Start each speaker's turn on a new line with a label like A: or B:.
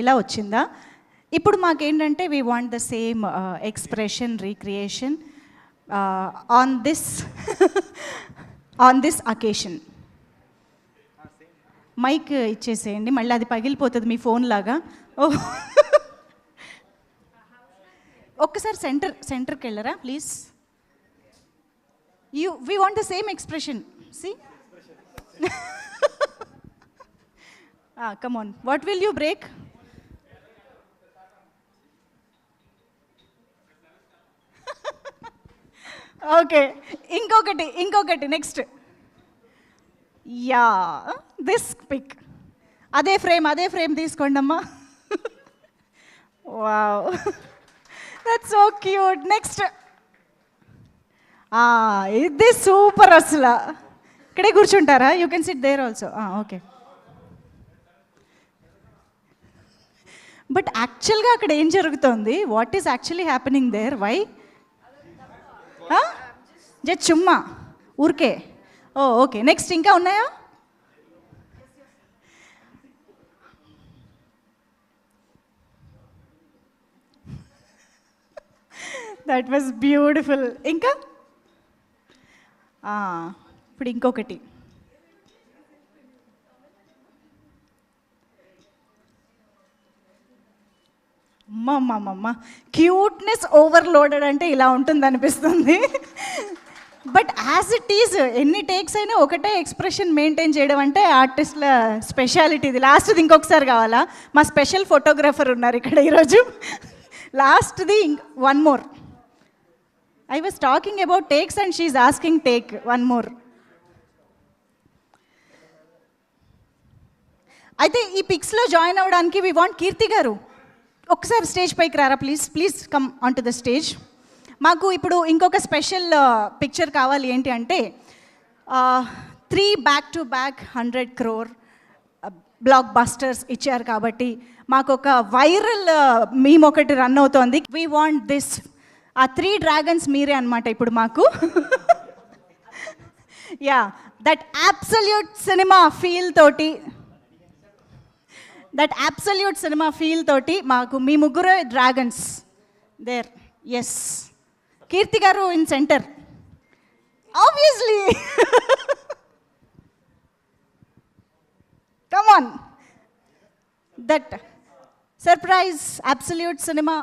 A: ఇలా వచ్చిందా? ఇప్పుడు మాకేంటంటే we want the same expression recreation on this occasion. Mike ఇచ్చేసేయండి, మళ్ళీ అది పగిలిపోతుంది మీ ఫోన్ లాగా. ఓ ఒక్కసారి సెంటర్కి వెళ్ళరా please. We want the same expression. See come on, what will you break? Okay, ఇంకొకటి నెక్స్ట్. Yeah, this pic. అదే ఫ్రేమ్ తీసుకోండి అమ్మా. Wow, that's so cute. Next. ఇది సూపర్ అసలు. ఇక్కడే కూర్చుంటారా? You can sit there also. Okay. But యాక్చువల్గా అక్కడ ఏం జరుగుతోంది? What is actually happening there? Why just చుమ్మా ఊరికే? ఓకే, నెక్స్ట్ ఇంకా ఉన్నాయా? That was beautiful. ఇంకా ఇప్పుడు ఇంకొకటి. అమ్మమ్మమ్మ, క్యూట్నెస్ ఓవర్లోడెడ్ అంటే ఇలా ఉంటుంది అనిపిస్తుంది. బట్ యాజ్ ఇట్ ఈజ్ ఎన్ని టేక్స్ అయినా ఒకటే ఎక్స్ప్రెషన్ మెయింటైన్ చేయడం అంటే ఆర్టిస్ట్ల స్పెషాలిటీ. ఇది లాస్ట్ది ఇంకొకసారి కావాలా? మా స్పెషల్ ఫోటోగ్రాఫర్ ఉన్నారు ఇక్కడ ఈరోజు. లాస్ట్ది one more. I was talking about takes and she's asking take one more. అయితే ఈ పిక్స్లో జాయిన్ అవ్వడానికి వి వాంట్ కీర్తి గారు. ఒకసారి స్టేజ్ పైకి రారా please come on to the stage. మాకు ఇప్పుడు ఇంకొక స్పెషల్ పిక్చర్ కావాలి. ఏంటి అంటే 3 back-to-back 100 crore బ్లాక్ బస్టర్స్ ఇచ్చారు కాబట్టి మాకు ఒక వైరల్ మీమ్ ఒకటి రన్ అవుతోంది. We want this. ఆ 3 డ్రాగన్స్ మీరే అనమాట ఇప్పుడు మాకు. Yeah, that absolute cinema feel తోటి మాకు మీ ముగ్గురు డ్రాగన్స్ దేర్. ఎస్, కీర్తి గారు in centre obviously. Come on, that surprise absolute cinema